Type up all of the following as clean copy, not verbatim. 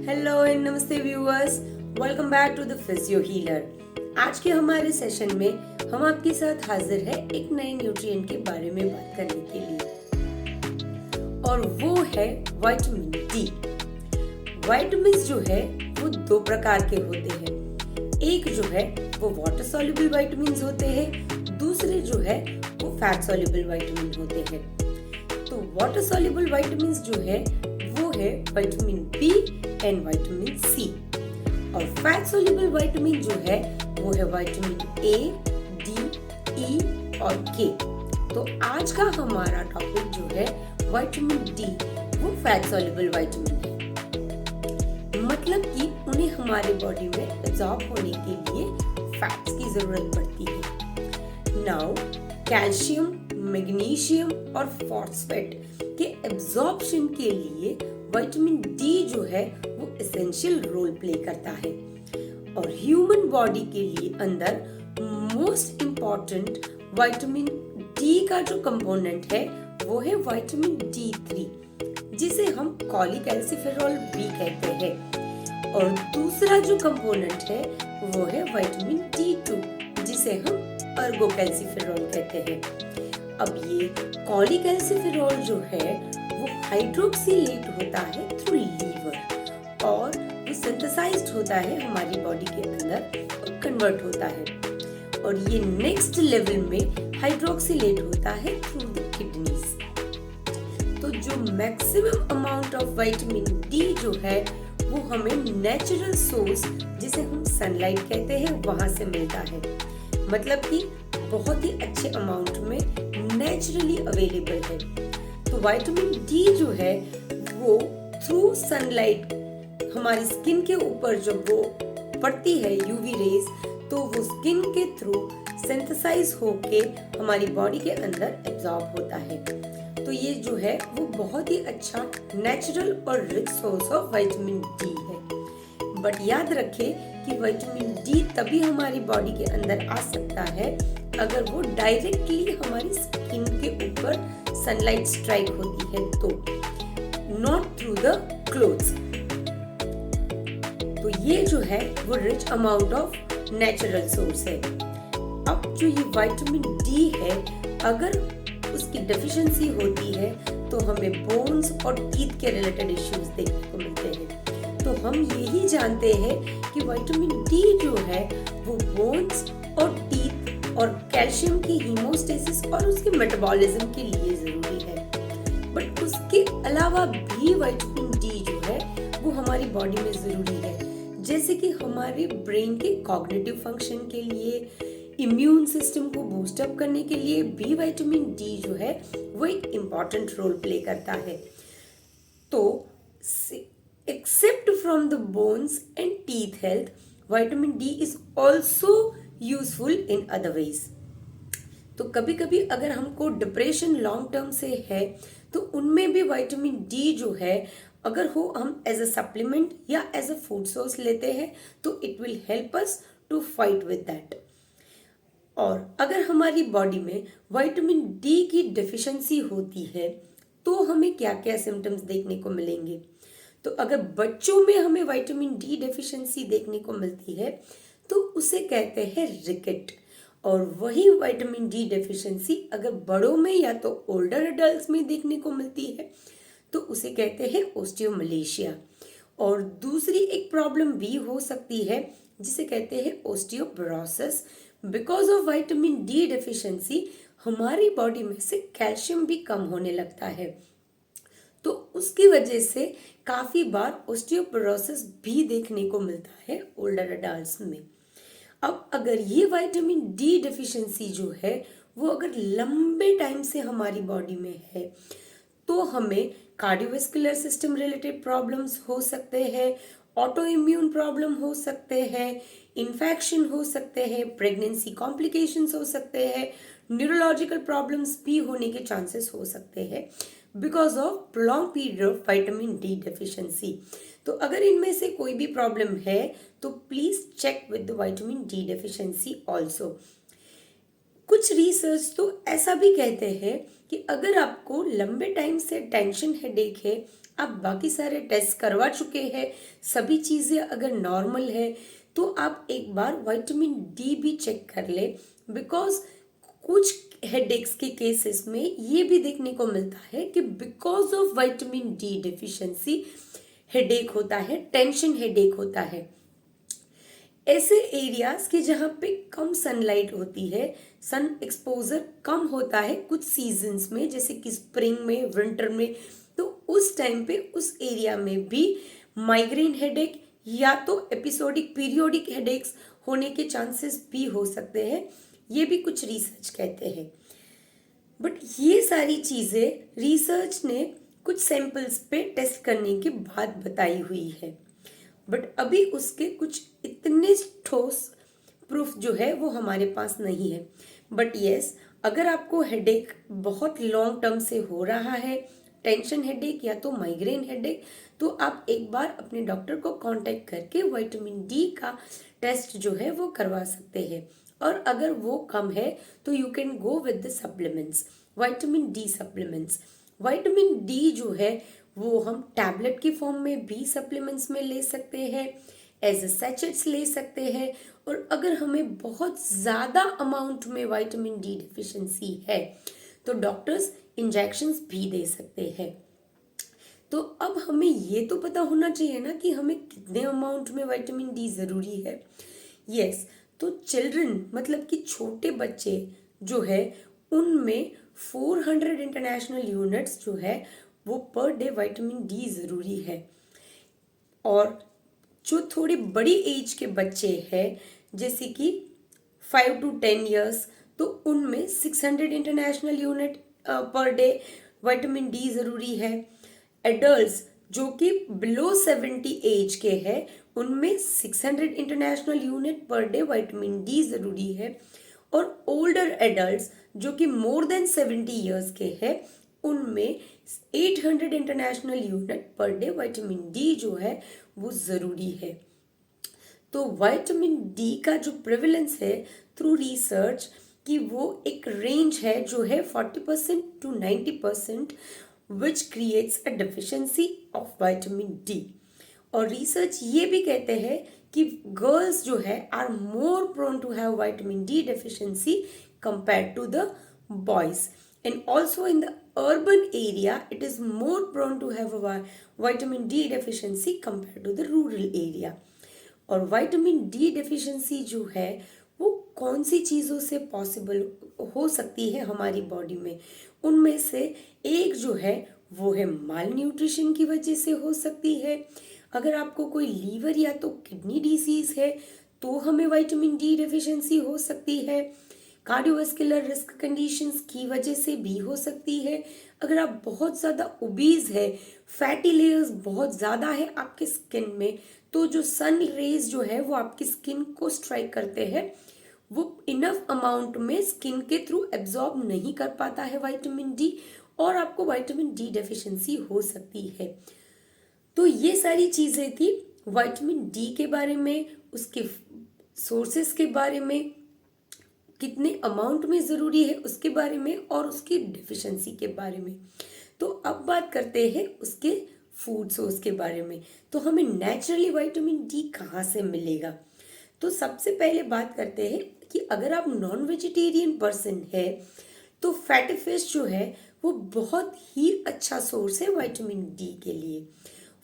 Hello and नमस्ते viewers, welcome back to the Physio Healer. आज के हमारे सेशन में हम आपके साथ हाजिर है एक नए न्यूट्रिएंट के बारे में बात करने के लिए, और वो है विटामिन डी। विटामिन्स जो है वो दो प्रकार के होते हैं। एक जो है वो वाटर सॉल्युबल विटामिन्स होते हैं, दूसरे जो है वो फैट सॉल्युबल विटामिन होते हैं। तो वाटर सॉल्युबल विटामिन्स जो है वो है vitamin B and vitamin C, और फैट सॉल्युबल विटामिन जो है वो है विटामिन ए, डी, ई और के। तो आज का हमारा टॉपिक जो है विटामिन डी, वो फैट सॉल्युबल विटामिन है। मतलब कि उन्हें हमारे बॉडी में एब्जॉर्ब होने के लिए फैट्स की जरूरत पड़ती है। नाउ कैल्शियम, मैग्नीशियम और फॉस्फेट के एब्जॉर्प्शन के लिए विटामिन डी जो है वो एसेंशियल रोल प्ले करता है। और ह्यूमन बॉडी के लिए अंदर मोस्ट इम्पॉर्टेंट विटामिन डी का जो कंपोनेंट है वो है विटामिन डी3, जिसे हम कॉलीकैल्सिफेरॉल भी कहते हैं। और दूसरा जो कंपोनेंट है वो है विटामिन डी2, जिसे हम अर्गोकैल्सिफेरॉल कहते हैं। अब ये कॉलीकैल्सिफेरॉल जो है वो हाइड्रोक्सिलेट होता है थ्रू लीवर, और वो सिंथेसाइज्ड होता है हमारी बॉडी के अंदर और कन्वर्ट होता है। और ये नेक्स्ट लेवल में हाइड्रोक्सिलेट होता है थ्रू द किडनीज। तो जो maximum amount of vitamin D जो है वो हमें नेचुरल सोर्स, जिसे हम सनलाइट कहते हैं, वहां से मिलता है। मतलब कि बहुत ही अच्छे अमाउंट में नेचुरली अवेलेबल है। तो विटामिन डी जो है वो थ्रू सनलाइट हमारी स्किन के ऊपर जब वो पड़ती है यूवी रेज, तो वो स्किन के थ्रू सिंथेसाइज होके हमारी बॉडी के अंदर एब्जॉर्ब होता है। तो ये जो है वो बहुत ही अच्छा नेचुरल और rich source of vitamin D है। बट याद रखें कि विटामिन डी तभी हमारी बॉडी के अंदर आ सकता है अगर वो डायरेक्टली हमारी स्किन के ऊपर सनलाइट स्ट्राइक होती है, तो नॉट थ्रू द क्लोथ्स। तो ये जो है वो rich amount of natural source है। अब जो ये विटामिन डी है, अगर उसकी डेफिशिएंसी होती है तो हमें बोन्स और टीथ के रिलेटेड इश्यूज देखने को मिलते हैं। तो हम यही जानते हैं कि विटामिन डी जो है वो बोन्स और टीथ और कैल्शियम की हीमोस्टेसिस और उसके मेटाबॉलिज्म के लिए जरूरी है। बट उसके अलावा भी विटामिन डी जो है वो हमारी बॉडी में जरूरी है, जैसे कि हमारे ब्रेन के कॉग्निटिव फंक्शन के लिए, इम्यून सिस्टम को बूस्ट अप करने के लिए भी विटामिन डी जो है वो एक इम्पॉर्टेंट रोल प्ले करता है। तो except from the bones and teeth health, vitamin D is also useful in other ways. तो कभी कभी अगर हमको डिप्रेशन लॉन्ग टर्म से है, तो उनमें भी विटामिन डी जो है अगर हो हम एज अ सप्लीमेंट या एज अ फूड सोर्स लेते हैं, तो it will help us to fight with that. और अगर हमारी बॉडी में विटामिन डी की डेफिशिएंसी होती है तो हमें क्या क्या सिम्टम्स देखने को मिलेंगे। तो अगर बच्चों में हमें विटामिन डी डेफिशिएंसी देखने को मिलती है तो उसे कहते हैं रिकेट। और वही विटामिन डी डेफिशिएंसी अगर बड़ों में या तो ओल्डर एडल्ट्स में देखने को मिलती है तो उसे कहते हैं ओस्टियोमलेशिया। और दूसरी एक प्रॉब्लम भी हो सकती है जिसे कहते हैं osteoporosis. Because of vitamin D deficiency हमारी बॉडी में से कैल्शियम भी कम होने लगता है, तो उसकी वजह से काफी बार ओस्टियोपोरोसिस भी देखने को मिलता है ओल्डर एडल्ट्स में। अब अगर ये विटामिन डी डेफिशिएंसी जो है वो अगर लंबे टाइम से हमारी बॉडी में है, तो हमें कार्डियोवैस्कुलर सिस्टम रिलेटेड प्रॉब्लम्स हो सकते हैं, ऑटो इम्यून प्रॉब्लम हो सकते हैं, इन्फेक्शन हो सकते हैं, प्रेगनेंसी कॉम्प्लिकेशंस हो सकते हैं, न्यूरोलॉजिकल प्रॉब्लम्स भी होने के चांसेस हो सकते हैं because of prolong period of vitamin D deficiency. तो अगर इनमें से कोई भी प्रॉब्लम है तो please check with the vitamin D deficiency also. कुछ रिसर्च तो ऐसा भी कहते हैं कि अगर आपको लंबे टाइम से टेंशन हेडेक है, आप बाकी सारे टेस्ट करवा चुके हैं, सभी चीज़ें अगर नॉर्मल है तो आप एक बार विटामिन डी भी चेक कर ले, बिकॉज कुछ हेडेक्स के केसेस में ये भी देखने को मिलता है कि because of vitamin D deficiency headache होता है, टेंशन हेडेक होता है। ऐसे एरियाज के जहाँ पे कम सनलाइट होती है, सन एक्सपोजर कम होता है कुछ सीजन्स में, जैसे कि स्प्रिंग में, विंटर में, तो उस टाइम पे उस एरिया में भी माइग्रेन हेडेक या तो एपिसोडिक पीरियोडिक हेडेक्स होने के चांसेस भी हो सकते हैं, ये भी कुछ रिसर्च कहते हैं। बट ये सारी चीज़ें रिसर्च ने कुछ सैंपल्स पे टेस्ट करने के बाद बताई हुई है, बट अभी उसके कुछ इतने ठोस प्रूफ जो है वो हमारे पास नहीं है। बट यस, अगर आपको हेडेक बहुत लॉन्ग टर्म से हो रहा है, टेंशन हेडेक या तो माइग्रेन हेडेक, तो आप एक बार अपने डॉक्टर को कांटेक्ट करके विटामिन डी का टेस्ट जो है वो करवा सकते हैं। और अगर वो कम है तो you can go with the supplements, vitamin D supplements. Vitamin D जो है वो हम टैबलेट की फॉर्म में भी सप्लीमेंट्स में ले सकते हैं, एज ए सैचेट्स ले सकते हैं, और अगर हमें बहुत ज़्यादा अमाउंट में विटामिन डी डिफिशिएंसी है तो डॉक्टर्स इंजेक्शंस भी दे सकते हैं। तो अब हमें ये तो पता होना चाहिए ना कि हमें कितने अमाउंट में विटामिन डी ज़रूरी है। यस, तो चिल्ड्रन मतलब कि छोटे बच्चे जो है उनमें 400 इंटरनेशनल यूनिट्स जो है वो पर डे विटामिन डी ज़रूरी है। और जो थोड़ी बड़ी एज के बच्चे हैं जैसे कि 5 to 10 ईयर्स, तो उनमें 600 international unit per day vitamin D ज़रूरी है। एडल्ट्स जो कि बिलो 70 एज के हैं उनमें 600 international unit per day vitamin D ज़रूरी है। और ओल्डर एडल्ट्स जो कि मोर देन 70 ईयर्स के हैं उनमें 800 international unit per day vitamin D जो है वो ज़रूरी है। तो विटामिन डी का जो प्रेवलेंस है थ्रू रिसर्च कि वो एक रेंज है जो है 40% to 90%, which creates a deficiency of vitamin D. और रिसर्च ये भी कहते हैं कि गर्ल्स जो है are more prone to have vitamin D deficiency compare to the boys, and also in the urban area it is more prone to have a vitamin D deficiency compared to the rural area। और vitamin D deficiency जो है वो कौन सी चीज़ों से possible हो सकती है हमारी बॉडी में, उनमें से एक जो है वो है माल न्यूट्रिशन की वजह से हो सकती है। अगर आपको कोई लीवर या तो किडनी डिसीज है तो हमें विटामिन डी डिफिशिएंसी हो सकती है। कार्डियोवास्कुलर रिस्क कंडीशंस की वजह से भी हो सकती है। अगर आप बहुत ज़्यादा ओबीज है, फैटी लेयर्स बहुत ज़्यादा है आपके स्किन में, तो जो सन रेज जो है वो आपकी स्किन को स्ट्राइक करते हैं, वो इनफ अमाउंट में स्किन के थ्रू एब्जॉर्ब नहीं कर पाता है विटामिन डी, और आपको विटामिन डी डेफिशिएंसी हो सकती है। तो ये सारी चीज़ें थी विटामिन डी के बारे में, उसके सोर्सेस के बारे में, कितने अमाउंट में ज़रूरी है उसके बारे में, और उसकी डिफिशिएंसी के बारे में। तो अब बात करते हैं उसके फूड सोर्स के बारे में। तो हमें नेचुरली विटामिन डी कहाँ से मिलेगा? तो सबसे पहले बात करते हैं कि अगर आप नॉन वेजिटेरियन पर्सन है तो फैटी फिश जो है वो बहुत ही अच्छा सोर्स है विटामिन डी के लिए।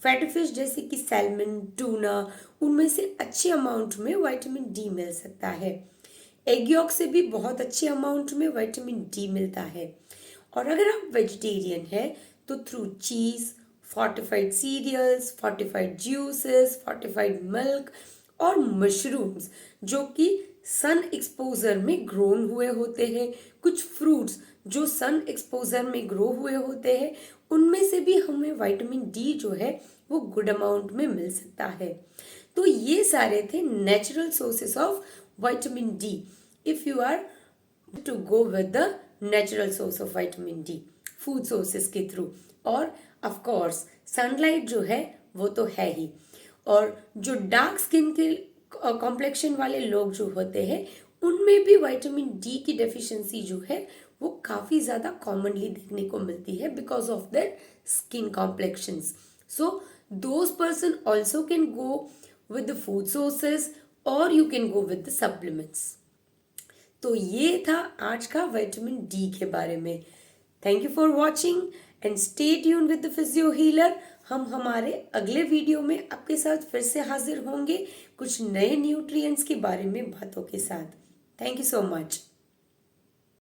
फैटी फिश जैसे कि सैल्मन, टूना, उनमें से अच्छे अमाउंट में विटामिन डी मिल सकता है। एग यॉक से भी बहुत अच्छे अमाउंट में विटामिन डी मिलता है। और अगर आप वेजिटेरियन है तो through cheese, fortified cereals, fortified juices, fortified milk और मशरूम्स जो कि सन एक्सपोजर में ग्रोन हुए होते हैं, कुछ फ्रूट्स जो सन एक्सपोजर में ग्रो हुए होते हैं, उनमें से भी हमें विटामिन डी जो है वो गुड अमाउंट में मिल सकता है। तो ये सारे थे natural sources of vitamin D if you are to go with the natural source of vitamin D food sources के थ्रू। और of course सनलाइट जो है वो तो है ही, और जो डार्क स्किन के कॉम्प्लेक्शन वाले लोग जो होते हैं उनमें भी विटामिन डी की डेफिशिएंसी जो है वो काफ़ी ज़्यादा कॉमनली देखने को मिलती है because of that skin complexions. So those person also can go with the food sources or you can go with the supplements. तो ये था आज का विटामिन डी के बारे में. Thank you for watching and stay tune with the Physio healer. हम हमारे अगले वीडियो में आपके साथ फिर से हाजिर होंगे कुछ नए न्यूट्रिएंट्स के बारे में बातों के साथ. Thank you so much.